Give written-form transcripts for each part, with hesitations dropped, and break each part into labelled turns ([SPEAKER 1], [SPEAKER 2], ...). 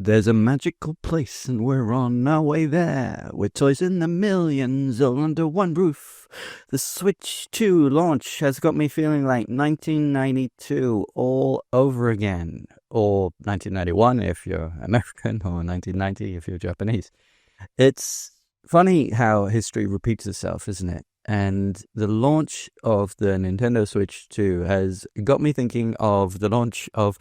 [SPEAKER 1] There's a magical place and we're on our way there, with toys in the millions all under one roof. The Switch 2 launch has got me feeling like 1992 all over again, or 1991 if you're American, or 1990 if you're Japanese. It's funny how history repeats itself, isn't it? And the launch of the Nintendo Switch 2 has got me thinking of the launch of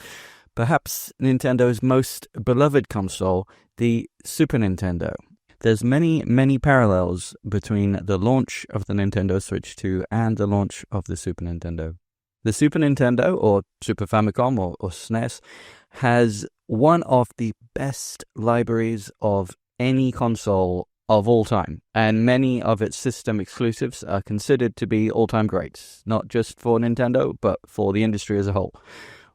[SPEAKER 1] perhaps Nintendo's most beloved console, the Super Nintendo. There's many parallels between the launch of the Nintendo Switch 2 and the launch of the Super Nintendo. The Super Nintendo, or Super Famicom, or SNES, has one of the best libraries of any console of all time, and many of its system exclusives are considered to be all-time greats, not just for Nintendo, but for the industry as a whole.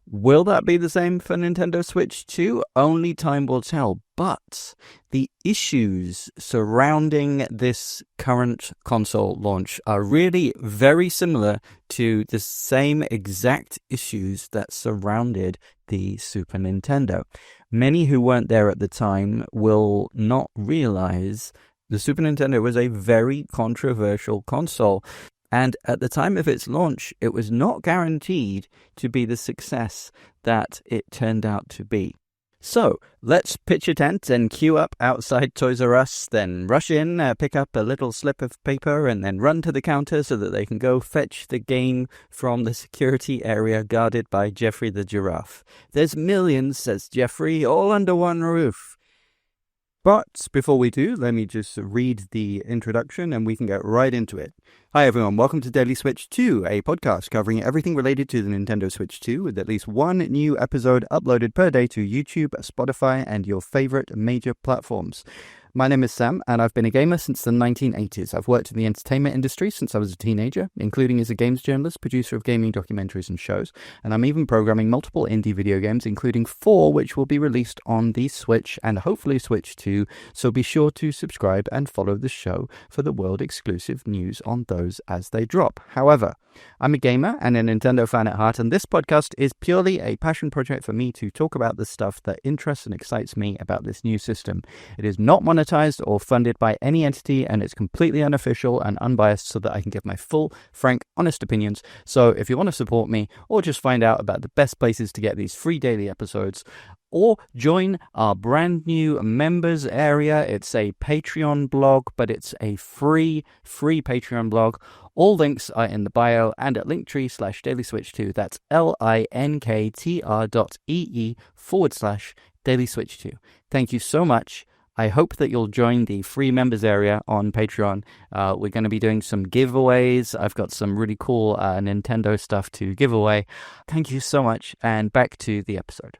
[SPEAKER 1] Will that be the same for Nintendo Switch 2? Only time will tell, but the issues surrounding this current console launch are really very similar to the same exact issues that surrounded the Super Nintendo. Many who weren't there at the time will not realize the Super Nintendo was a very controversial console. And at the time of its launch, it was not guaranteed to be the success that it turned out to be. So, let's pitch a tent and queue up outside Toys R Us, then rush in, pick up a little slip of paper, and then run to the counter so that they can go fetch the game from the security area guarded by Jeffrey the Giraffe. There's millions, says Jeffrey, all under one roof. But before we do, let me just read the introduction and we can get right into it. Hi everyone, welcome to Daily Switch 2, a podcast covering everything related to the Nintendo Switch 2 with at least one new episode uploaded per day to YouTube, Spotify, and your favorite major platforms. My name is Sam, and I've been a gamer since the 1980s. I've worked in the entertainment industry since I was a teenager, including as a games journalist, producer of gaming documentaries and shows, and I'm even programming multiple indie video games, including 4 which will be released on the Switch and hopefully Switch 2, so be sure to subscribe and follow the show for the world-exclusive news on those as they drop. However, I'm a gamer and a Nintendo fan at heart, and this podcast is purely a passion project for me to talk about the stuff that interests and excites me about this new system. It is not monetized or funded by any entity, and it's completely unofficial and unbiased so that I can give my full, frank, honest opinions. So if you want to support me or just find out about the best places to get these free daily episodes, or join our brand new members area. It's a Patreon blog, but it's a free Patreon blog. All links are in the bio and at linktree/dailyswitch2. That's linktr.ee/dailyswitch2. Thank you so much. I hope that you'll join the free members area on Patreon. We're going to be doing some giveaways. I've got some really cool Nintendo stuff to give away. Thank you so much, and back to the episode.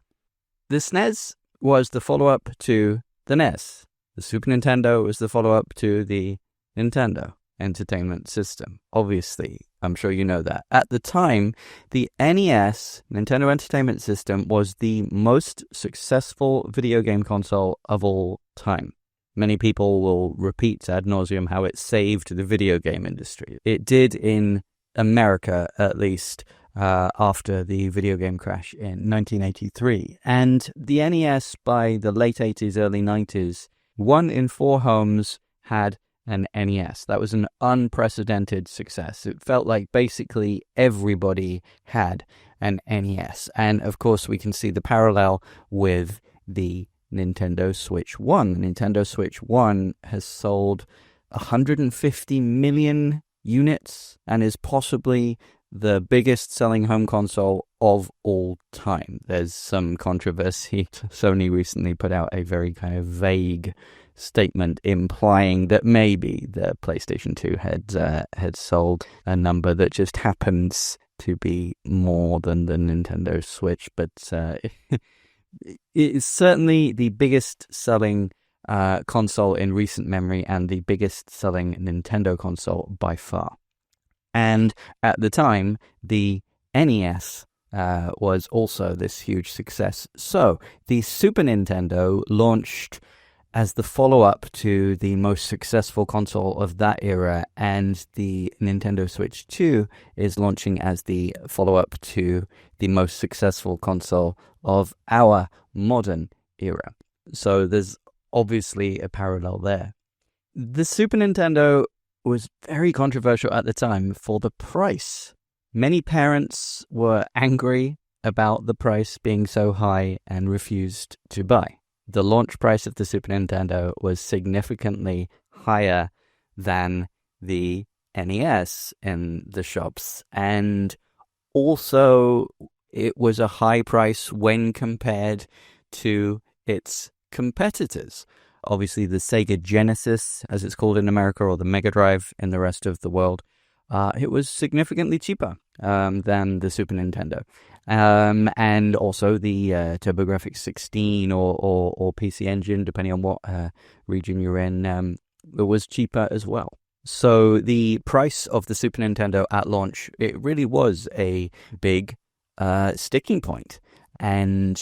[SPEAKER 1] The SNES was the follow-up to the NES. The Super Nintendo was the follow-up to the Nintendo Entertainment System. Obviously, I'm sure you know that. At the time, the NES, Nintendo Entertainment System, was the most successful video game console of all time. Many people will repeat ad nauseum how it saved the video game industry. It did in America, at least, after the video game crash in 1983. And the NES, by the late 80s, early 90s, 1 in 4 homes had an NES. That was an unprecedented success. It felt like basically everybody had an NES. And of course, we can see the parallel with the Nintendo Switch 1. The Nintendo Switch 1 has sold 150 million units and is possibly the biggest selling home console of all time. There's some controversy. Sony recently put out a very kind of vague statement implying that maybe the PlayStation 2 had sold a number that just happens to be more than the Nintendo Switch, but it is certainly the biggest selling console in recent memory and the biggest selling Nintendo console by far. And at the time, the NES was also this huge success. So the Super Nintendo launched as the follow-up to the most successful console of that era, and the Nintendo Switch 2 is launching as the follow-up to the most successful console of our modern era. So there's obviously a parallel there. The Super Nintendo was very controversial at the time for the price. Many parents were angry about the price being so high and refused to buy. The launch price of the Super Nintendo was significantly higher than the NES in the shops, and also it was a high price when compared to its competitors. Obviously, the Sega Genesis, as it's called in America, or the Mega Drive in the rest of the world, it was significantly cheaper than the Super Nintendo. And also the TurboGrafx 16 or PC Engine, depending on what region you're in, it was cheaper as well. So the price of the Super Nintendo at launch, it really was a big sticking point. And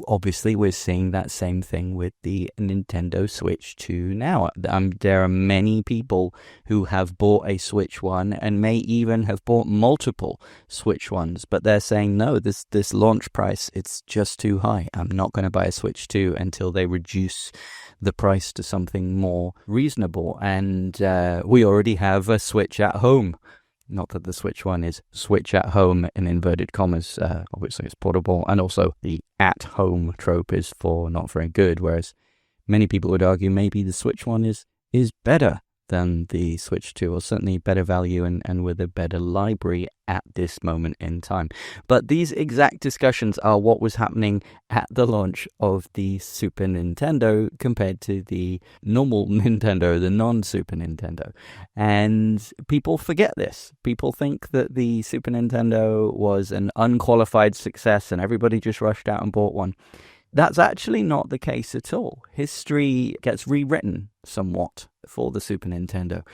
[SPEAKER 1] obviously we're seeing that same thing with the Nintendo Switch 2 now. There are many people who have bought a Switch 1 and may even have bought multiple Switch 1s, but they're saying, no, this launch price, it's just too high. I'm not going to buy a Switch 2 until they reduce the price to something more reasonable. And we already have a Switch at home. Not that the Switch 1 is Switch at home in inverted commas. Obviously, it's portable. And also, the at-home trope is not very good, whereas many people would argue maybe the Switch 1 is better than the Switch 2, or certainly better value and with a better library at this moment in time. But these exact discussions are what was happening at the launch of the Super Nintendo compared to the normal Nintendo, the non-Super Nintendo. And people forget this. People think that the Super Nintendo was an unqualified success and everybody just rushed out and bought one. That's actually not the case at all. History gets rewritten somewhat for the Super Nintendo.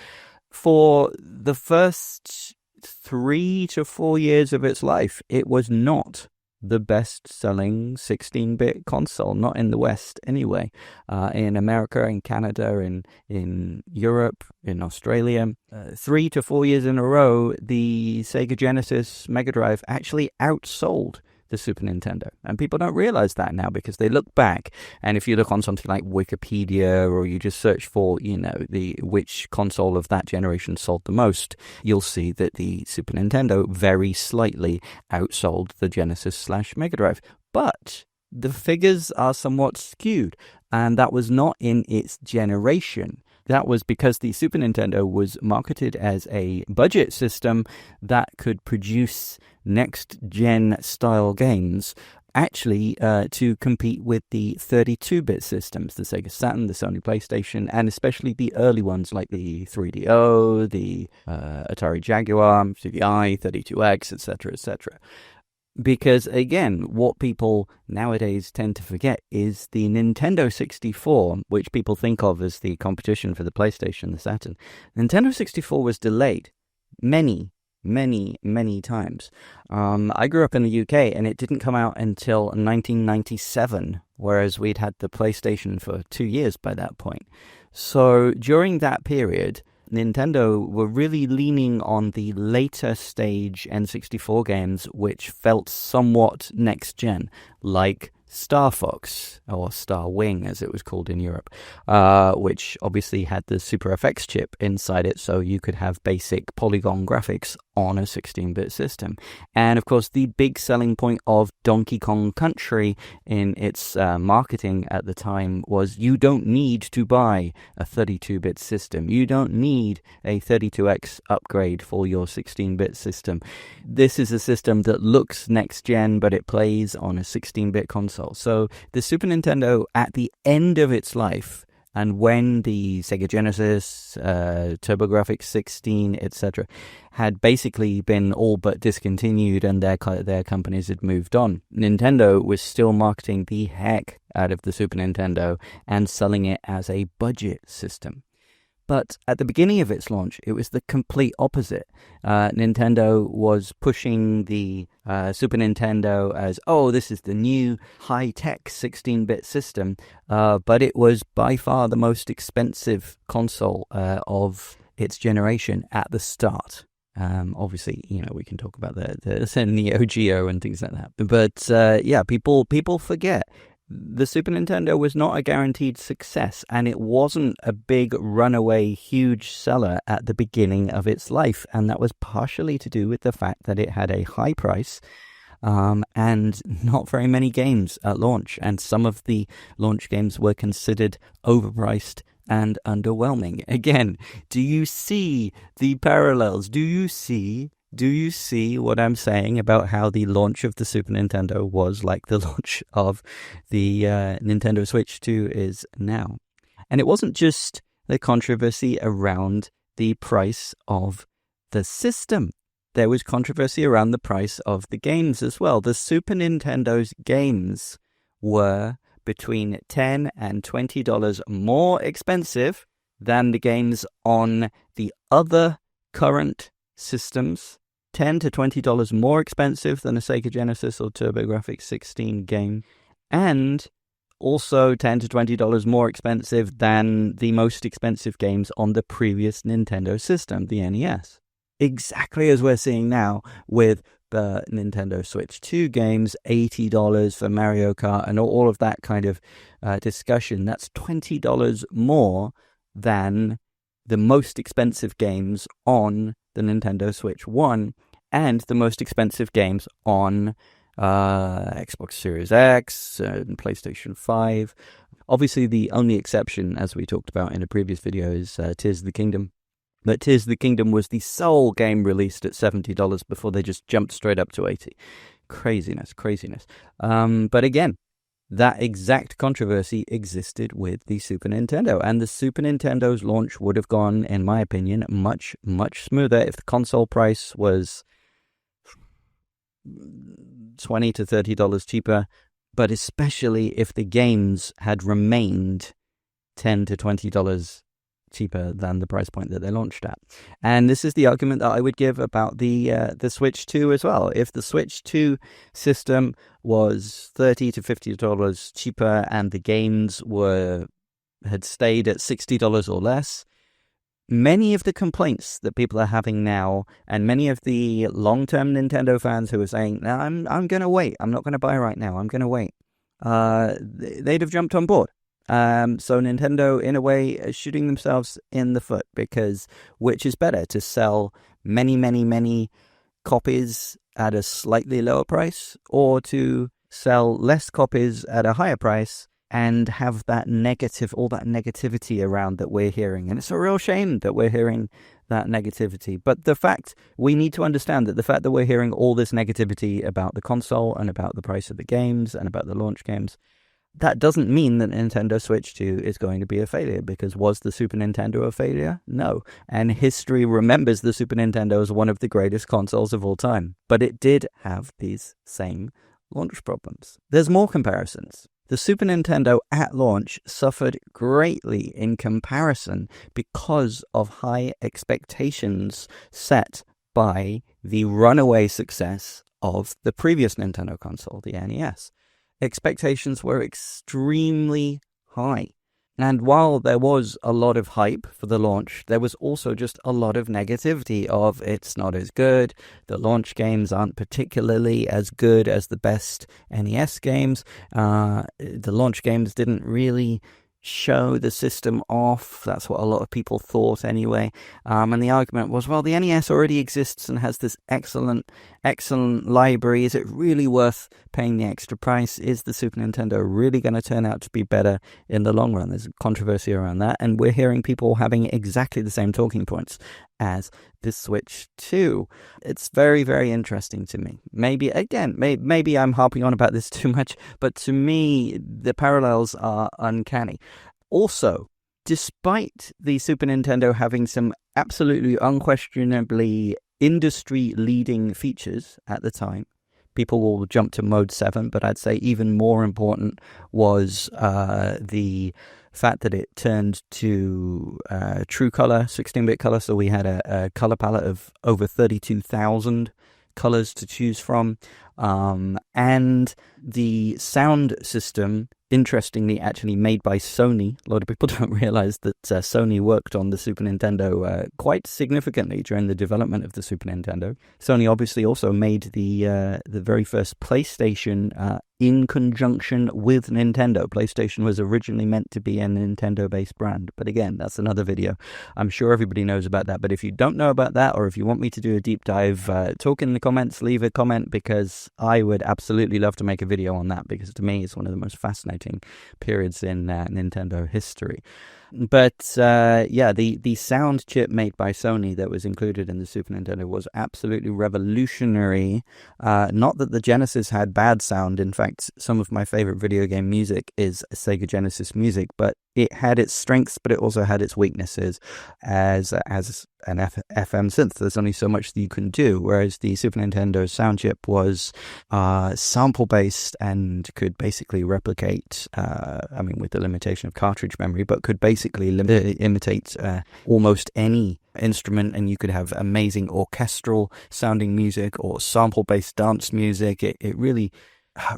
[SPEAKER 1] For the first 3 to 4 years of its life, it was not the best-selling 16-bit console, not in the West anyway. In America, in Canada, in Europe, in Australia, 3 to 4 years in a row, the Sega Genesis Mega Drive actually outsold the Super Nintendo. And people don't realize that now because they look back, and if you look on something like Wikipedia or you just search for, which console of that generation sold the most, you'll see that the Super Nintendo very slightly outsold the Genesis/Mega Drive. But the figures are somewhat skewed, and that was not in its generation. That was because the Super Nintendo was marketed as a budget system that could produce next-gen style games, actually to compete with the 32-bit systems, the Sega Saturn, the Sony PlayStation, and especially the early ones like the 3DO, the Atari Jaguar, CDI, 32X, etc., etc. Because, again, what people nowadays tend to forget is the Nintendo 64, which people think of as the competition for the PlayStation, the Saturn. Nintendo 64 was delayed many times. I grew up in the UK, and it didn't come out until 1997, whereas we'd had the PlayStation for 2 years by that point. So during that period, Nintendo were really leaning on the later stage N64 games, which felt somewhat next-gen, like Star Fox, or Star Wing as it was called in Europe, which obviously had the Super FX chip inside it, so you could have basic polygon graphics on a 16-bit system. And of course, the big selling point of Donkey Kong Country in its marketing at the time was you don't need to buy a 32-bit system. You don't need a 32X upgrade for your 16-bit system. This is a system that looks next-gen, but it plays on a 16-bit console. So the Super Nintendo, at the end of its life, and when the Sega Genesis, TurboGrafx 16, etc., had basically been all but discontinued and their companies had moved on, Nintendo was still marketing the heck out of the Super Nintendo and selling it as a budget system. But at the beginning of its launch, it was the complete opposite. Nintendo was pushing the Super Nintendo as, this is the new high-tech 16-bit system, but it was by far the most expensive console of its generation at the start. Obviously, we can talk about the Neo Geo and things like that. But people forget. the Super Nintendo was not a guaranteed success, and it wasn't a big runaway huge seller at the beginning of its life, and that was partially to do with the fact that it had a high price and not very many games at launch, and some of the launch games were considered overpriced and underwhelming. Again, do you see the parallels? Do you see what I'm saying about how the launch of the Super Nintendo was like the launch of the Nintendo Switch 2 is now? And it wasn't just the controversy around the price of the system. There was controversy around the price of the games as well. The Super Nintendo's games were between $10 and $20 more expensive than the games on the other current systems. $10 to $20 more expensive than a Sega Genesis or TurboGrafx 16 game. And also $10 to $20 more expensive than the most expensive games on the previous Nintendo system, the NES. Exactly as we're seeing now with the Nintendo Switch 2 games, $80 for Mario Kart and all of that kind of discussion. That's $20 more than the most expensive games on the Nintendo Switch 1 and the most expensive games on Xbox Series X and PlayStation 5. Obviously, the only exception, as we talked about in a previous video, is Tears of the Kingdom. But Tears of the Kingdom was the sole game released at $70 before they just jumped straight up to $80. Craziness. But again, that exact controversy existed with the Super Nintendo. And the Super Nintendo's launch would have gone, in my opinion, much, much smoother if the console price was $20 to $30 cheaper, but especially if the games had remained $10 to $20 cheaper than the price point that they launched at. And this is the argument that I would give about the Switch 2 as well. If the Switch 2 system was $30 to $50 cheaper and the games had stayed at $60 or less, many of the complaints that people are having now, and many of the long-term Nintendo fans who are saying, "No, I'm going to wait. I'm not going to buy right now. I'm going to wait," they'd have jumped on board. So Nintendo, in a way, is shooting themselves in the foot, because which is better, to sell many, many, many copies at a slightly lower price, or to sell less copies at a higher price and have all that negativity around that we're hearing? And it's a real shame that we're hearing that negativity. But we need to understand that the fact that we're hearing all this negativity about the console and about the price of the games and about the launch games, that doesn't mean that Nintendo Switch 2 is going to be a failure, because was the Super Nintendo a failure? No. And history remembers the Super Nintendo as one of the greatest consoles of all time. But it did have these same launch problems. There's more comparisons. The Super Nintendo at launch suffered greatly in comparison because of high expectations set by the runaway success of the previous Nintendo console, the NES. Expectations were extremely high. And while there was a lot of hype for the launch, there was also just a lot of negativity of it's not as good, the launch games aren't particularly as good as the best NES games, the launch games didn't really show the system off. That's what a lot of people thought anyway. And the argument was, well, the NES already exists and has this excellent library. Is it really worth paying the extra price? Is the Super Nintendo really going to turn out to be better in the long run? There's controversy around that, and we're hearing people having exactly the same talking points as the Switch 2. It's very, very interesting to me. Maybe I'm harping on about this too much, but to me, the parallels are uncanny. Also, despite the Super Nintendo having some absolutely unquestionably industry-leading features at the time, people will jump to Mode 7, but I'd say even more important was the fact that it turned to true color, 16-bit color, so we had a color palette of over 32,000 colors to choose from, and the sound system, interestingly, actually made by Sony. A lot of people don't realize that Sony worked on the Super Nintendo quite significantly during the development of the Super Nintendo. Sony obviously also made the very first PlayStation in conjunction with Nintendo. PlayStation was originally meant to be a Nintendo-based brand, but again, that's another video. I'm sure everybody knows about that, but if you don't know about that, or if you want me to do a deep dive, talk in the comments, leave a comment, because I would absolutely love to make a video on that, because to me, it's one of the most fascinating periods in Nintendo history. But the sound chip made by Sony that was included in the Super Nintendo was absolutely revolutionary. Not that the Genesis had bad sound. In fact, some of my favorite video game music is Sega Genesis music, but it had its strengths, but it also had its weaknesses. As an FM synth, there's only so much that you can do, whereas the Super Nintendo sound chip was sample-based and could basically replicate, with the limitation of cartridge memory, but could basically imitate almost any instrument, and you could have amazing orchestral sounding music or sample-based dance music. It really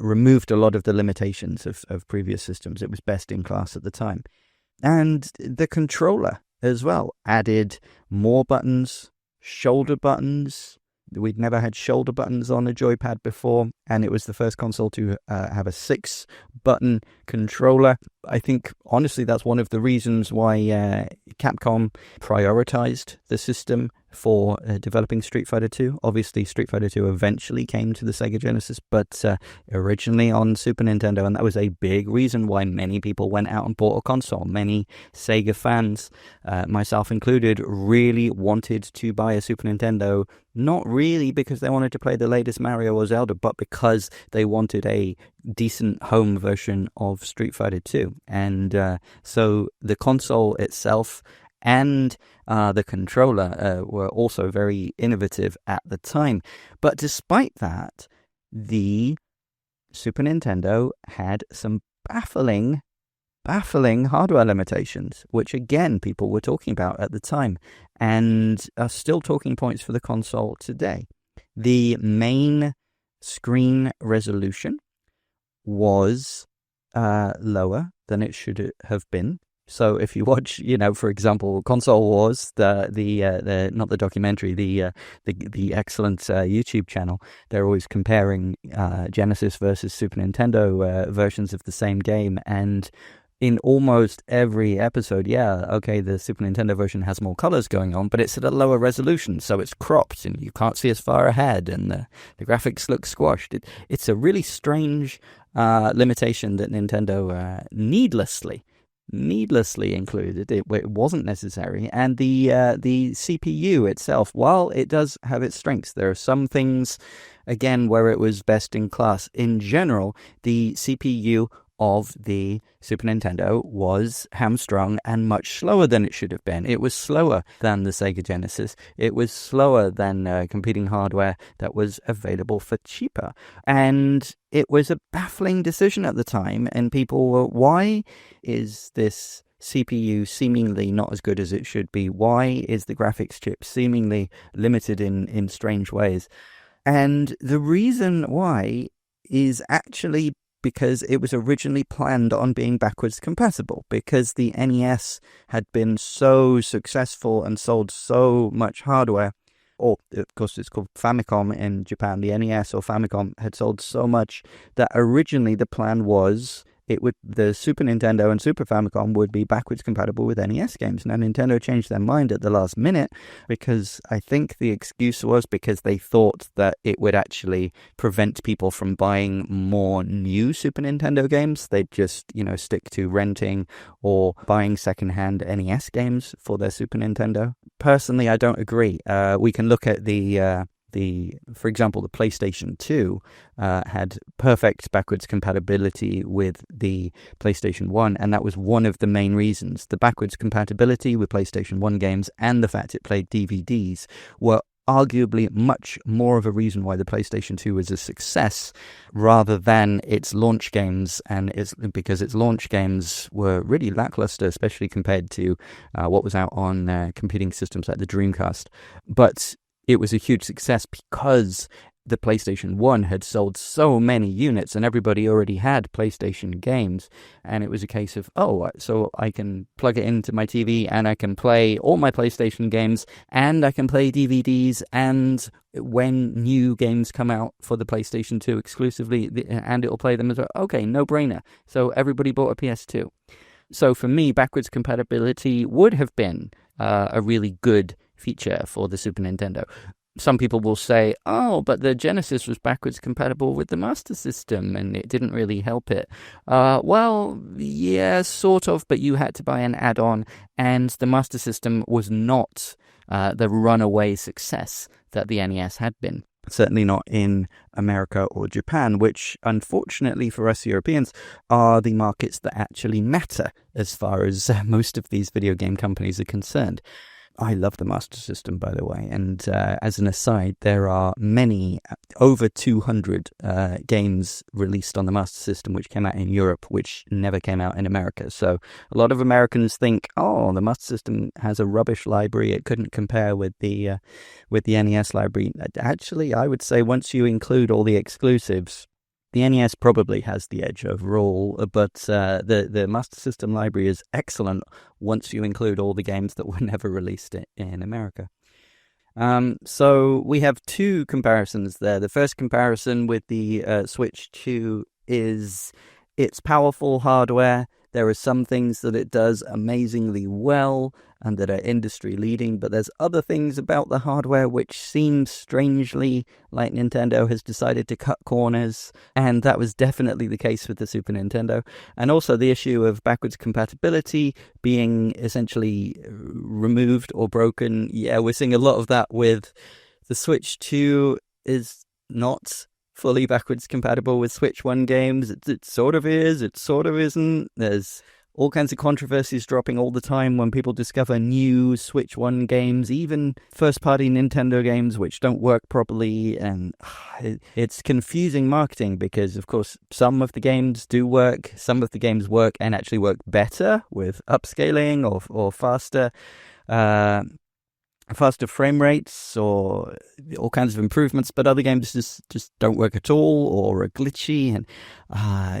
[SPEAKER 1] removed a lot of the limitations of previous systems. It was best in class at the time. And the controller as well added more buttons, shoulder buttons. We'd never had shoulder buttons on a joypad before, and it was the first console to have a 6-button controller. I think, honestly, that's one of the reasons why Capcom prioritized the system for developing Street Fighter 2. Obviously, Street Fighter 2 eventually came to the Sega Genesis, but originally on Super Nintendo, and that was a big reason why many people went out and bought a console. Many Sega fans, myself included, really wanted to buy a Super Nintendo, not really because they wanted to play the latest Mario or Zelda, but because they wanted a decent home version of Street Fighter 2. And so the console itself and the controller were also very innovative at the time. But despite that, the Super Nintendo had some baffling hardware limitations, which again people were talking about at the time and are still talking points for the console today. The main screen resolution was lower than it should have been. So if you watch, for example, Console Wars, the not the documentary, the excellent YouTube channel, they're always comparing Genesis versus Super Nintendo versions of the same game, and in almost every episode, the Super Nintendo version has more colors going on, but it's at a lower resolution, so it's cropped and you can't see as far ahead, and the graphics look squashed. It's a really strange limitation that Nintendo needlessly included. It wasn't necessary. And the CPU itself, while it does have its strengths, there are some things, again, where it was best in class. In general, the CPU of the Super Nintendo was hamstrung and much slower than it should have been. It was slower than the Sega Genesis. It was slower than competing hardware that was available for cheaper. And it was a baffling decision at the time, and people were, why is this CPU seemingly not as good as it should be? Why is the graphics chip seemingly limited in strange ways? And the reason why is actually because it was originally planned on being backwards compatible, because the NES had been so successful and sold so much hardware, or of course it's called Famicom in Japan. The NES or Famicom had sold so much that originally the plan was the Super Nintendo and Super Famicom would be backwards compatible with NES games. Now, Nintendo changed their mind at the last minute, because I think the excuse was because they thought that it would actually prevent people from buying more new Super Nintendo games. They'd just, stick to renting or buying secondhand NES games for their Super Nintendo. Personally, I don't agree. We can look at for example, the PlayStation 2 had perfect backwards compatibility with the PlayStation 1, and that was one of the main reasons. The backwards compatibility with PlayStation 1 games and the fact it played DVDs were arguably much more of a reason why the PlayStation 2 was a success rather than its launch games, and because its launch games were really lackluster, especially compared to what was out on competing systems like the Dreamcast. But it was a huge success because the PlayStation 1 had sold so many units and everybody already had PlayStation games, and it was a case of, so I can plug it into my TV and I can play all my PlayStation games and I can play DVDs, and when new games come out for the PlayStation 2 exclusively, and it'll play them as well. Okay, no-brainer. So everybody bought a PS2. So for me, backwards compatibility would have been a really good feature for the Super Nintendo. Some people will say, but the Genesis was backwards compatible with the Master System and it didn't really help it. Well, yeah, sort of, but you had to buy an add-on, and the Master System was not the runaway success that the NES had been. Certainly not in America or Japan, which unfortunately for us Europeans are the markets that actually matter as far as most of these video game companies are concerned. I love the Master System, by the way, and as an aside, there are many, over 200 games released on the Master System which came out in Europe, which never came out in America. So a lot of Americans think, the Master System has a rubbish library, it couldn't compare with the NES library. Actually, I would say once you include all the exclusives, the NES probably has the edge overall, but the Master System library is excellent once you include all the games that were never released in America. So we have two comparisons there. The first comparison with the Switch 2 is its powerful hardware. There are some things that it does amazingly well and that are industry leading, but there's other things about the hardware which seem strangely like Nintendo has decided to cut corners, and that was definitely the case with the Super Nintendo. And also the issue of backwards compatibility being essentially removed or broken. Yeah, we're seeing a lot of that with the Switch 2 is not fully backwards compatible with Switch 1 games. It sort of is, it sort of isn't. There's all kinds of controversies dropping all the time when people discover new Switch 1 games, even first-party Nintendo games which don't work properly, and it's confusing marketing because, of course, some of the games do work, some of the games work and actually work better with upscaling or faster frame rates or all kinds of improvements, but other games just don't work at all or are glitchy, and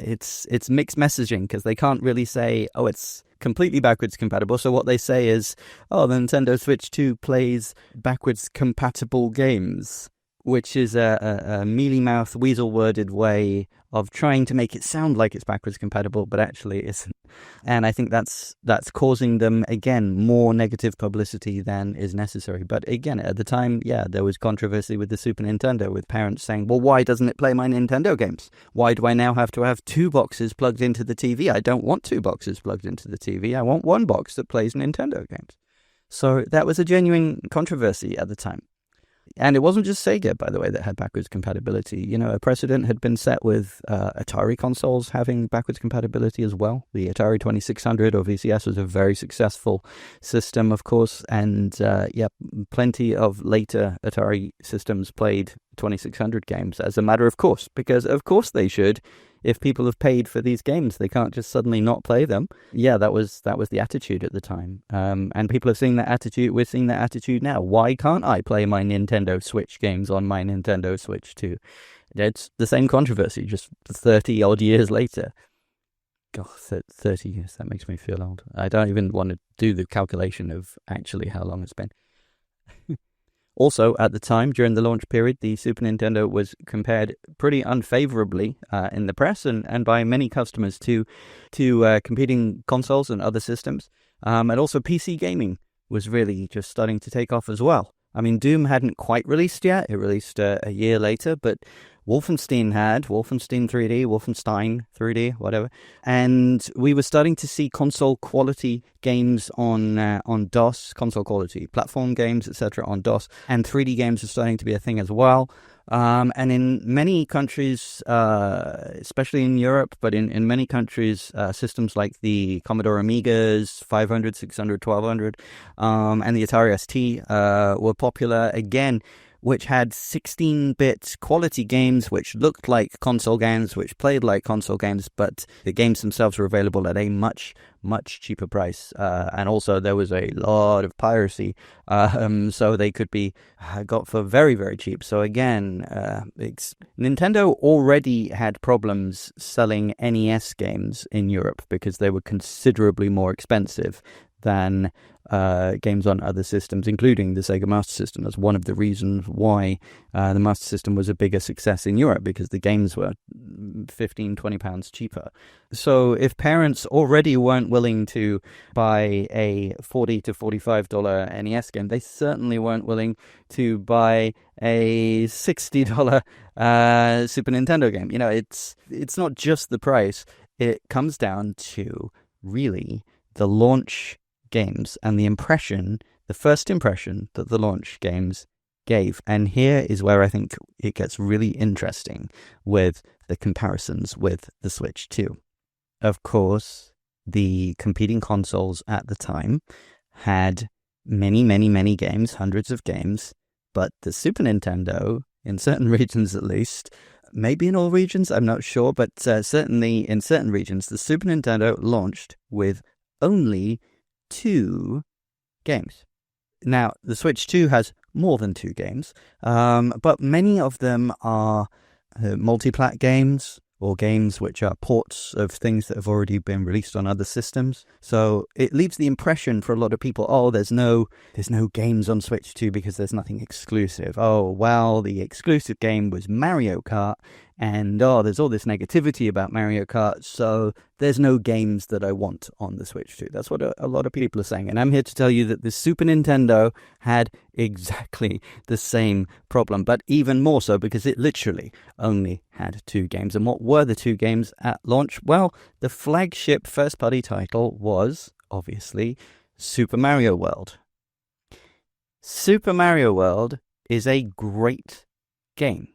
[SPEAKER 1] it's mixed messaging because they can't really say, it's completely backwards compatible. So what they say is, the Nintendo Switch 2 plays backwards compatible games, which is a mealy-mouthed, weasel-worded way of trying to make it sound like it's backwards compatible, but actually isn't. And I think that's causing them, again, more negative publicity than is necessary. But again, at the time, there was controversy with the Super Nintendo, with parents saying, well, why doesn't it play my Nintendo games? Why do I now have to have two boxes plugged into the TV? I don't want two boxes plugged into the TV. I want one box that plays Nintendo games. So that was a genuine controversy at the time. And it wasn't just Sega, by the way, that had backwards compatibility. A precedent had been set with Atari consoles having backwards compatibility as well. The Atari 2600 or VCS was a very successful system, of course. And plenty of later Atari systems played 2600 games as a matter of course, because of course they should. If people have paid for these games, they can't just suddenly not play them. Yeah, that was the attitude at the time. And people are seeing that attitude. We're seeing that attitude now. Why can't I play my Nintendo Switch games on my Nintendo Switch 2? It's the same controversy, just 30 odd years later. God, 30 years, that makes me feel old. I don't even want to do the calculation of actually how long it's been. Also, at the time, during the launch period, the Super Nintendo was compared pretty unfavorably in the press and by many customers to competing consoles and other systems. And also PC gaming was really just starting to take off as well. I mean, Doom hadn't quite released yet. It released a year later, but Wolfenstein 3D, Wolfenstein 3D, whatever. And we were starting to see console quality games on DOS, console quality platform games, etc. on DOS. And 3D games were starting to be a thing as well. And in many countries, especially in Europe, but in many countries, systems like the Commodore Amigas, 500, 600, 1200, and the Atari ST were popular again. which had 16-bit quality games, which looked like console games, which played like console games, but the games themselves were available at a much, much cheaper price. And also there was a lot of piracy, so they could be got for very, very cheap. So again, Nintendo already had problems selling NES games in Europe because they were considerably more expensive than games on other systems, including the Sega Master System. That's one of the reasons why the Master System was a bigger success in Europe, because the games were £15-20 cheaper. So if parents already weren't willing to buy a $40 to $45 NES game, they certainly weren't willing to buy a $60 Super Nintendo game. You know, it's not just the price. It comes down to really the launch games and the first impression that the launch games gave. And here is where I think it gets really interesting with the comparisons with the Switch 2. Of course, the competing consoles at the time had many, many, many games, hundreds of games, but the Super Nintendo, in certain regions at least, maybe in all regions, I'm not sure, but certainly in certain regions, the Super Nintendo launched with only 2 games. Now, the Switch 2 has more than 2 games, but many of them are multi-plat games, or games which are ports of things that have already been released on other systems. So it leaves the impression for a lot of people, oh, there's no games on Switch 2 because there's nothing exclusive. Oh, well, the exclusive game was Mario Kart, and there's all this negativity about Mario Kart, so there's no games that I want on the Switch 2. That's what a lot of people are saying. And I'm here to tell you that the Super Nintendo had exactly the same problem, but even more so because it literally only had 2 games. And what were the 2 games at launch? Well, the flagship first-party title was, obviously, Super Mario World. Super Mario World is a great game.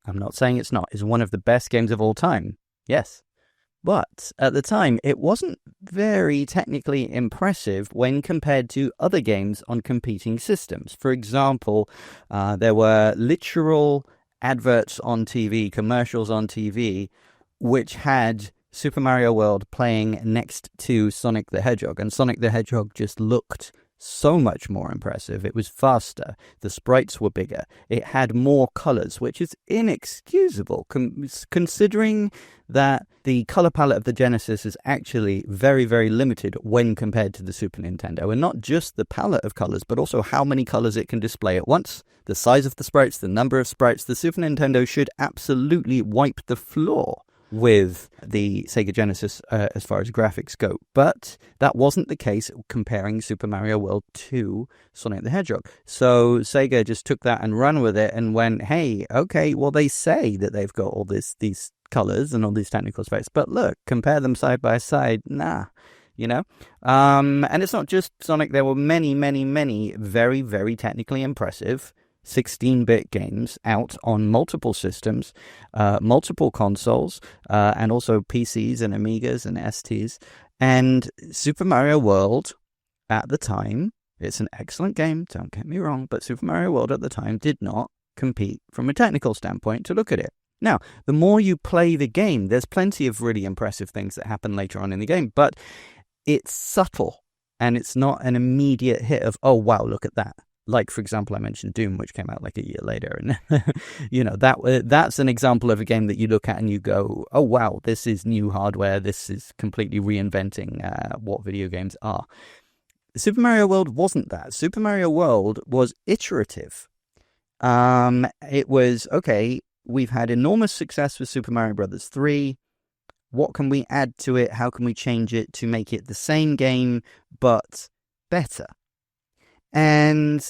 [SPEAKER 1] I'm not saying it's not. It's one of the best games of all time. Yes. But at the time, it wasn't very technically impressive when compared to other games on competing systems. For example, there were literal adverts on TV, commercials on TV, which had Super Mario World playing next to Sonic the Hedgehog. And Sonic the Hedgehog just looked so much more impressive. It was faster. The sprites were bigger. It had more colors, which is inexcusable considering that the color palette of the Genesis is actually very, very limited when compared to the Super Nintendo. And not just the palette of colors, but also how many colors it can display at once, the size of the sprites, the number of sprites. The Super Nintendo should absolutely wipe the floor with the Sega Genesis as far as graphics go. But that wasn't the case comparing Super Mario World to Sonic the Hedgehog. So Sega just took that and ran with it and went, hey, okay, well, they say that they've got all these colors and all these technical specs, but look, compare them side by side. Nah. You know, and it's not just Sonic. There were many, many, many very, very technically impressive 16-bit games out on multiple systems, multiple consoles, and also PCs and Amigas and STs. And Super Mario World at the time, it's an excellent game, don't get me wrong, but Super Mario World at the time did not compete from a technical standpoint to look at it. Now, the more you play the game, there's plenty of really impressive things that happen later on in the game, but it's subtle and it's not an immediate hit of, oh, wow, look at that. Like, for example, I mentioned Doom, which came out like a year later. And, you know, that's an example of a game that you look at and you go, oh, wow, this is new hardware. This is completely reinventing what video games are. Super Mario World wasn't that. Super Mario World was iterative. It was, okay, we've had enormous success with Super Mario Bros. 3. What can we add to it? How can we change it to make it the same game, but better? And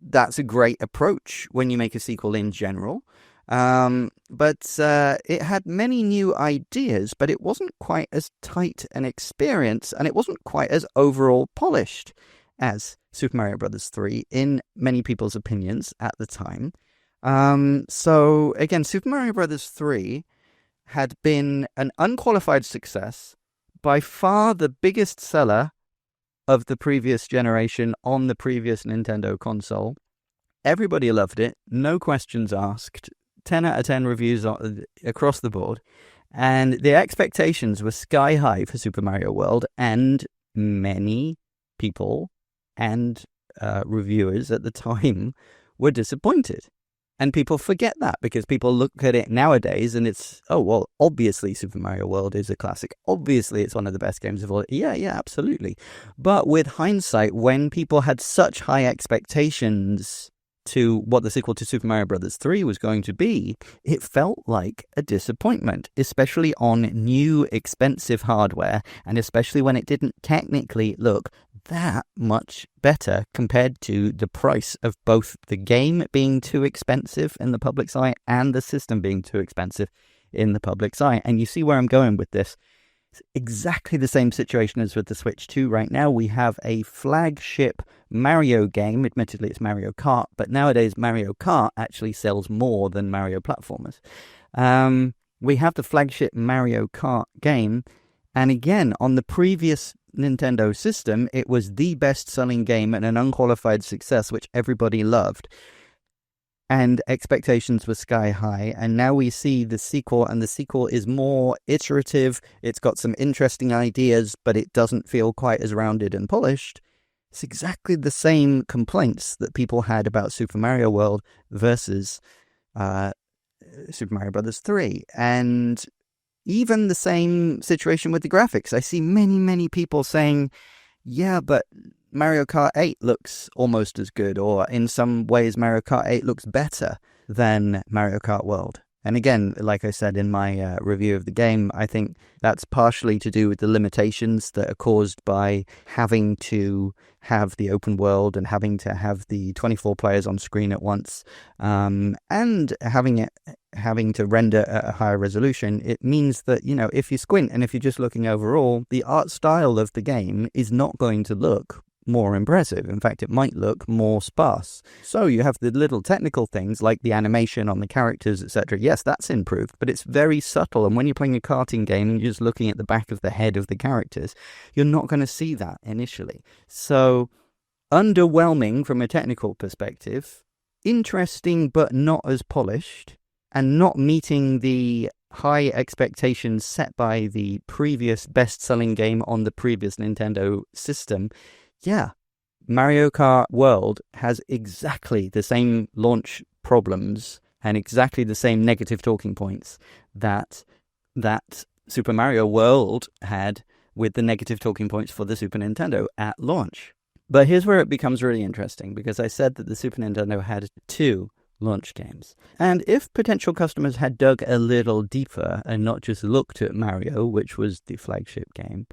[SPEAKER 1] that's a great approach when you make a sequel in general. But it had many new ideas, but it wasn't quite as tight an experience, and it wasn't quite as overall polished as Super Mario Bros. 3 in many people's opinions at the time. So again, Super Mario Bros. 3 had been an unqualified success, by far the biggest seller of the previous generation on the previous Nintendo console. Everybody loved it. No questions asked. 10 out of 10 reviews across the board. And the expectations were sky high for Super Mario World, and many people and reviewers at the time were disappointed. And people forget that because people look at it nowadays and it's, oh, well, obviously Super Mario World is a classic. Obviously it's one of the best games of all. Yeah, absolutely. But with hindsight, when people had such high expectations to what the sequel to Super Mario Bros. 3 was going to be, it felt like a disappointment, especially on new expensive hardware, and especially when it didn't technically look that much better compared to the price of both the game being too expensive in the public's eye and the system being too expensive in the public's eye. And you see where I'm going with this. It's exactly the same situation as with the Switch 2 right now. We have a flagship Mario game. Admittedly, it's Mario Kart, but nowadays Mario Kart actually sells more than Mario platformers. We have the flagship Mario Kart game, and again, on the previous Nintendo system, it was the best-selling game and an unqualified success, which everybody loved. And expectations were sky high, and now we see the sequel, and the sequel is more iterative. It's got some interesting ideas, but it doesn't feel quite as rounded and polished. It's exactly the same complaints that people had about Super Mario World versus Super Mario Bros. 3. And even the same situation with the graphics. I see many people saying, yeah, but Mario Kart 8 looks almost as good, or in some ways Mario Kart 8 looks better than Mario Kart World. And again, like I said in my review of the game, I think that's partially to do with the limitations that are caused by having to have the open world and having to have the 24 players on screen at once, and having to render at a higher resolution. It means that, if you squint and if you're just looking overall, the art style of the game is not going to look more impressive. In fact, it might look more sparse. So you have the little technical things like the animation on the characters, etc. Yes, that's improved, but it's very subtle. And when you're playing a karting game and you're just looking at the back of the head of the characters, you're not going to see that initially. So underwhelming from a technical perspective, interesting but not as polished, and not meeting the high expectations set by the previous best-selling game on the previous Nintendo system. Yeah, Mario Kart World has exactly the same launch problems and exactly the same negative talking points that Super Mario World had with the negative talking points for the Super Nintendo at launch. But here's where it becomes really interesting, because I said that the Super Nintendo had 2 launch games. And if potential customers had dug a little deeper and not just looked at Mario, which was the flagship game,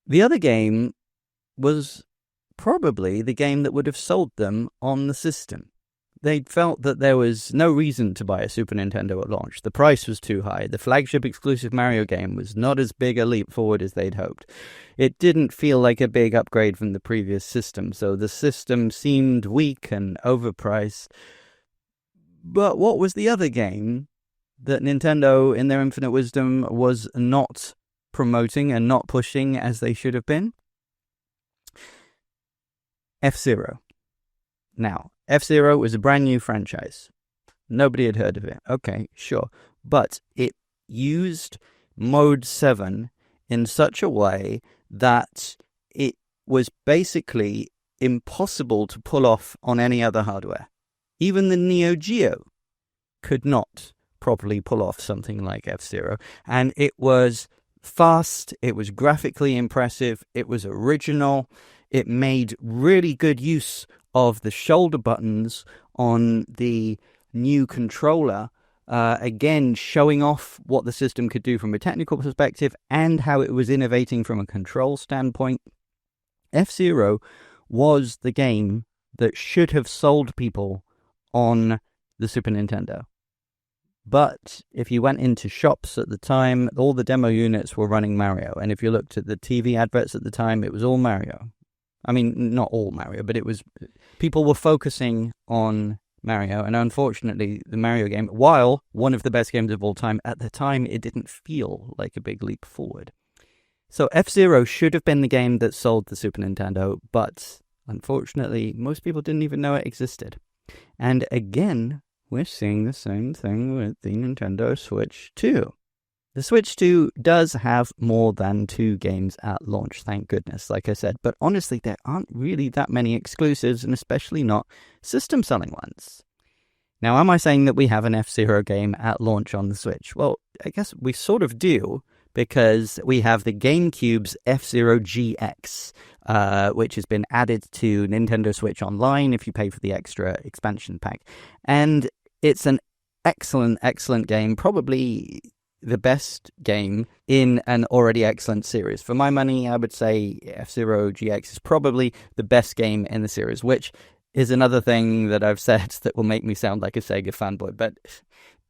[SPEAKER 1] the other game was probably the game that would have sold them on the system. They felt that there was no reason to buy a Super Nintendo at launch. The price was too high. The flagship exclusive Mario game was not as big a leap forward as they'd hoped. It didn't feel like a big upgrade from the previous system, so the system seemed weak and overpriced. But what was the other game that Nintendo, in their infinite wisdom, was not promoting and not pushing as they should have been? F-Zero. Now, F-Zero was a brand new franchise. Nobody had heard of it. Okay, sure. But it used Mode 7 in such a way that it was basically impossible to pull off on any other hardware. Even the Neo Geo could not properly pull off something like F-Zero. And it was fast, it was graphically impressive, it was original, it made really good use of the shoulder buttons on the new controller, again showing off what the system could do from a technical perspective and how it was innovating from a control standpoint. F-Zero was the game that should have sold people on the Super Nintendo. But if you went into shops at the time, all the demo units were running Mario. And if you looked at the TV adverts at the time, it was all Mario. I mean, not all Mario, but it was, people were focusing on Mario. And unfortunately, the Mario game, while one of the best games of all time, at the time, it didn't feel like a big leap forward. So F-Zero should have been the game that sold the Super Nintendo, but unfortunately, most people didn't even know it existed. And again, we're seeing the same thing with the Nintendo Switch 2. The Switch 2 does have more than 2 games at launch, thank goodness, like I said. But honestly, there aren't really that many exclusives, and especially not system-selling ones. Now, am I saying that we have an F-Zero game at launch on the Switch? Well, I guess we sort of do, because we have the GameCube's F-Zero GX, which has been added to Nintendo Switch Online if you pay for the extra expansion pack. And it's an excellent, excellent game, probably the best game in an already excellent series. For my money, I would say F-Zero GX is probably the best game in the series, which is another thing that I've said that will make me sound like a Sega fanboy. But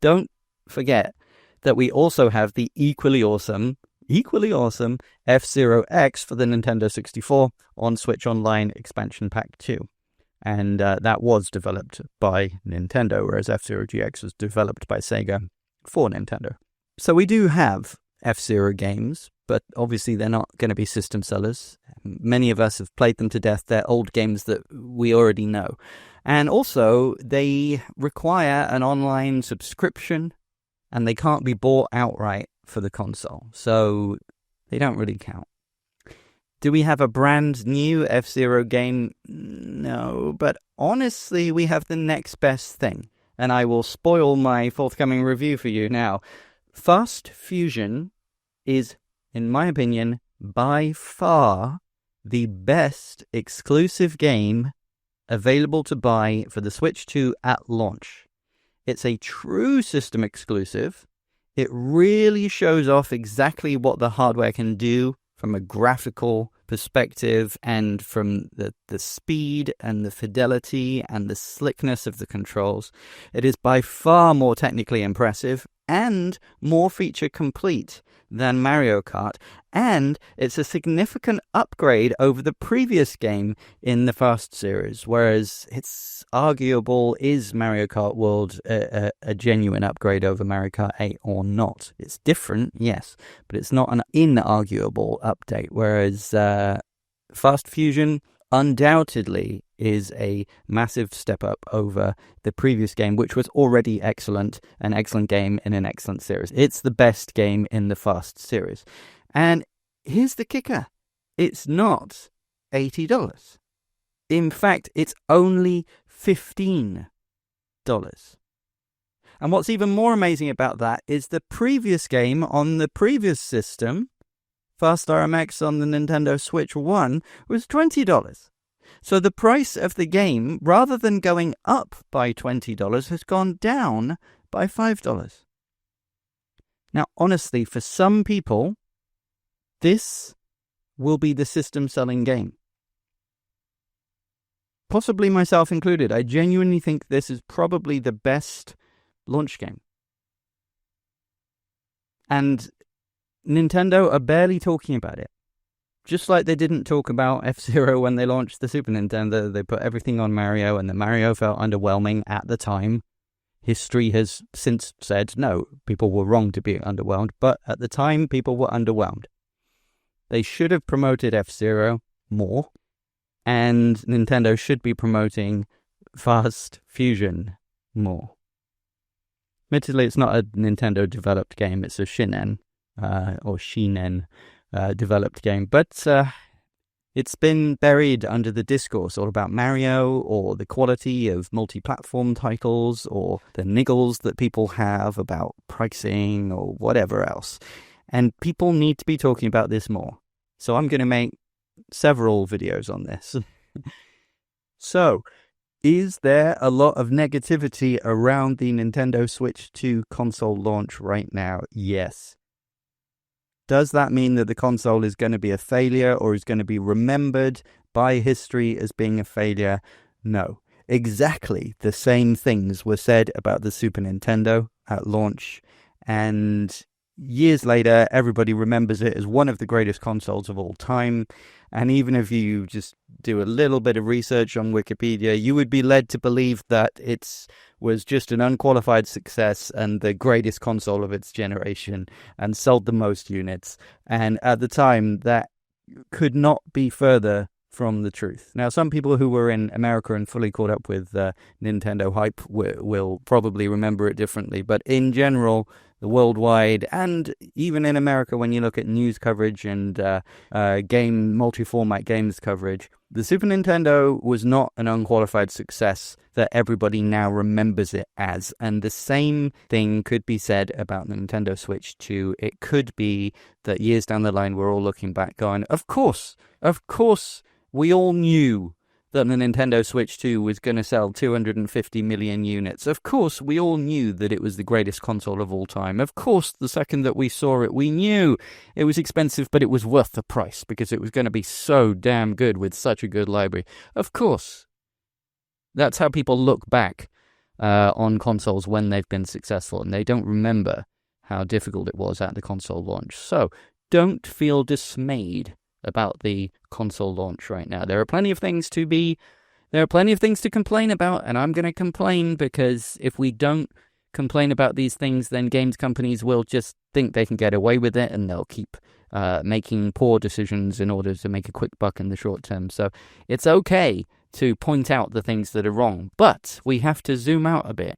[SPEAKER 1] don't forget that we also have the equally awesome F-Zero X for the Nintendo 64 on Switch Online Expansion Pack 2. And that was developed by Nintendo, whereas F-Zero GX was developed by Sega for Nintendo. So we do have F-Zero games, but obviously they're not going to be system sellers. Many of us have played them to death. They're old games that we already know. And also, they require an online subscription, and they can't be bought outright for the console. So they don't really count. Do we have a brand new F-Zero game? No, but honestly, we have the next best thing. And I will spoil my forthcoming review for you now. Fast Fusion is, in my opinion, by far the best exclusive game available to buy for the Switch 2 at launch. It's a true system exclusive. It really shows off exactly what the hardware can do from a graphical perspective and from the speed and the fidelity and the slickness of the controls. It is by far more technically impressive and more feature complete than Mario Kart, and it's a significant upgrade over the previous game in the Fast series, whereas it's arguable, is Mario Kart World a genuine upgrade over Mario Kart 8 or not? It's different, yes, but it's not an inarguable update, whereas Fast Fusion undoubtedly is a massive step up over the previous game, which was already excellent, an excellent game in an excellent series. It's the best game in the Fast series. And here's the kicker. It's not $80. In fact, it's only $15. And what's even more amazing about that is the previous game on the previous system, Fast RMX on the Nintendo Switch 1, was $20. So the price of the game, rather than going up by $20, has gone down by $5. Now, honestly, for some people, this will be the system-selling game. Possibly myself included. I genuinely think this is probably the best launch game. And Nintendo are barely talking about it. Just like they didn't talk about F-Zero when they launched the Super Nintendo, they put everything on Mario, and the Mario felt underwhelming at the time. History has since said, no, people were wrong to be underwhelmed, but at the time, people were underwhelmed. They should have promoted F-Zero more, and Nintendo should be promoting Fast Fusion more. Admittedly, it's not a Nintendo-developed game, it's a Shinen developed game, but it's been buried under the discourse all about Mario, or the quality of multi-platform titles, or the niggles that people have about pricing, or whatever else. And people need to be talking about this more. So I'm going to make several videos on this. So, is there a lot of negativity around the Nintendo Switch 2 console launch right now? Yes. Does that mean that the console is going to be a failure, or is going to be remembered by history as being a failure? No. Exactly the same things were said about the Super Nintendo at launch, and years later, everybody remembers it as one of the greatest consoles of all time. And even if you just do a little bit of research on Wikipedia, you would be led to believe that it was just an unqualified success and the greatest console of its generation and sold the most units. And at the time, that could not be further from the truth. Now, some people who were in America and fully caught up with Nintendo hype will probably remember it differently, but in general, the worldwide, and even in America, when you look at news coverage and multi-format games coverage, the Super Nintendo was not an unqualified success that everybody now remembers it as. And the same thing could be said about the Nintendo Switch 2. It could be that years down the line, we're all looking back going, of course, we all knew that the Nintendo Switch 2 was going to sell 250 million units. Of course, we all knew that it was the greatest console of all time. Of course, the second that we saw it, we knew it was expensive, but it was worth the price because it was going to be so damn good with such a good library. Of course. That's how people look back on consoles when they've been successful, and they don't remember how difficult it was at the console launch. So, don't feel dismayed about the console launch right now. There are plenty of things to complain about, and I'm going to complain because if we don't complain about these things, then games companies will just think they can get away with it, and they'll keep making poor decisions in order to make a quick buck in the short term. So it's okay to point out the things that are wrong, but we have to zoom out a bit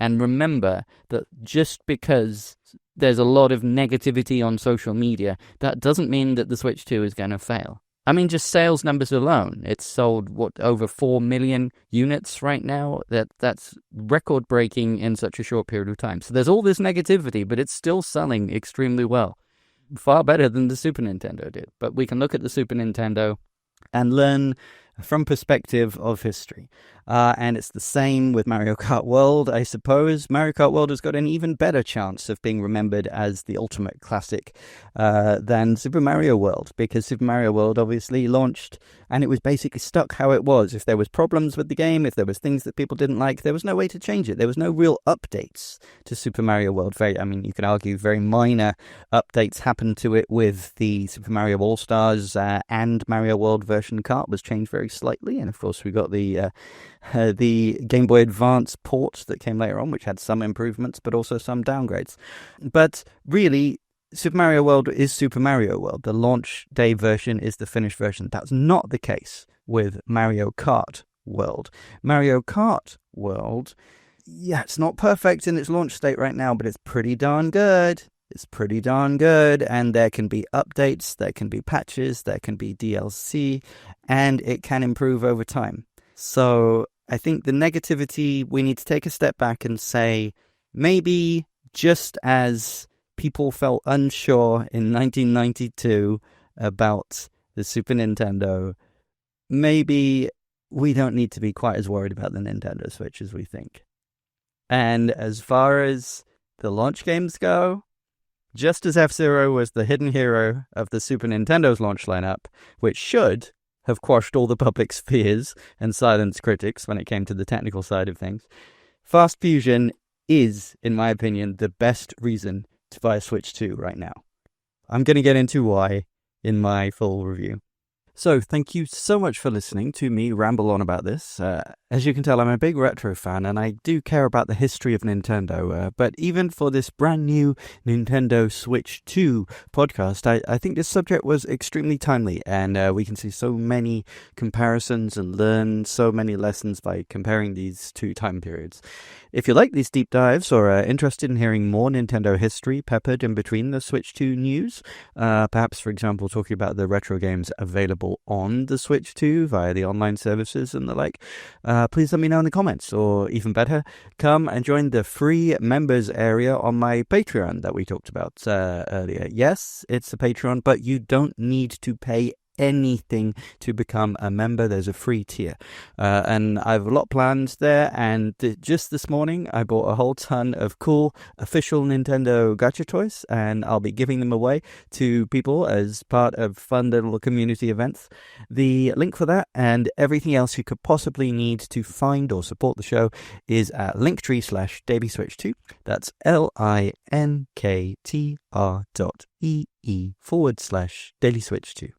[SPEAKER 1] and remember that just because there's a lot of negativity on social media, that doesn't mean that the Switch 2 is going to fail. I mean, just sales numbers alone. It's sold, over 4 million units right now? That's record-breaking in such a short period of time. So there's all this negativity, but it's still selling extremely well. Far better than the Super Nintendo did. But we can look at the Super Nintendo and learn from perspective of history. And it's the same with Mario Kart World, I suppose. Mario Kart World has got an even better chance of being remembered as the ultimate classic than Super Mario World, because Super Mario World obviously launched and it was basically stuck how it was. If there was problems with the game, if there was things that people didn't like, there was no way to change it. There was no real updates to Super Mario World. You can argue very minor updates happened to it with the Super Mario All-Stars and Mario World version. Kart was changed very slightly, and of course we got the Game Boy Advance port that came later on, which had some improvements but also some downgrades. But really, Super Mario World is Super Mario World. The launch day version is the finished version. That's not the case with Mario Kart World. Mario Kart World, yeah, it's not perfect in its launch state right now, but it's pretty darn good. It's pretty darn good, and there can be updates, there can be patches, there can be DLC, and it can improve over time. So I think the negativity, we need to take a step back and say, maybe just as people felt unsure in 1992 about the Super Nintendo, maybe we don't need to be quite as worried about the Nintendo Switch as we think. And as far as the launch games go, just as F-Zero was the hidden hero of the Super Nintendo's launch lineup, which should have quashed all the public's fears and silenced critics when it came to the technical side of things, Fast Fusion is, in my opinion, the best reason to buy a Switch 2 right now. I'm going to get into why in my full review. So, thank you so much for listening to me ramble on about this. As you can tell, I'm a big retro fan, and I do care about the history of Nintendo. But even for this brand new Nintendo Switch 2 podcast, I think this subject was extremely timely, and we can see so many comparisons and learn so many lessons by comparing these two time periods. If you like these deep dives or are interested in hearing more Nintendo history peppered in between the Switch 2 news, perhaps, for example, talking about the retro games available on the Switch 2 via the online services and the like, please let me know in the comments, or even better, come and join the free members area on my Patreon that we talked about earlier. Yes, it's a Patreon, but you don't need to pay anything to become a member. There's a free tier, and I have a lot planned there, and just this morning I bought a whole ton of cool official Nintendo Gacha Toys, and I'll be giving them away to people as part of fun little community events. The link for that and everything else you could possibly need to find or support the show is at linktree/dailyswitch2. That's linktr.ee/dailyswitch2.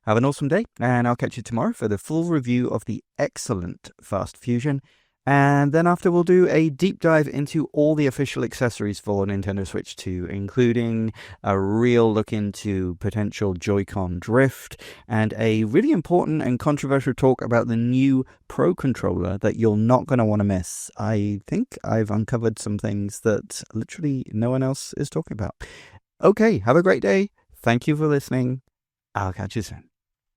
[SPEAKER 1] Have an awesome day, and I'll catch you tomorrow for the full review of the excellent Fast Fusion. And then after, we'll do a deep dive into all the official accessories for Nintendo Switch 2, including a real look into potential Joy-Con drift, and a really important and controversial talk about the new Pro Controller that you're not going to want to miss. I think I've uncovered some things that literally no one else is talking about. Okay, have a great day. Thank you for listening. I'll catch you soon.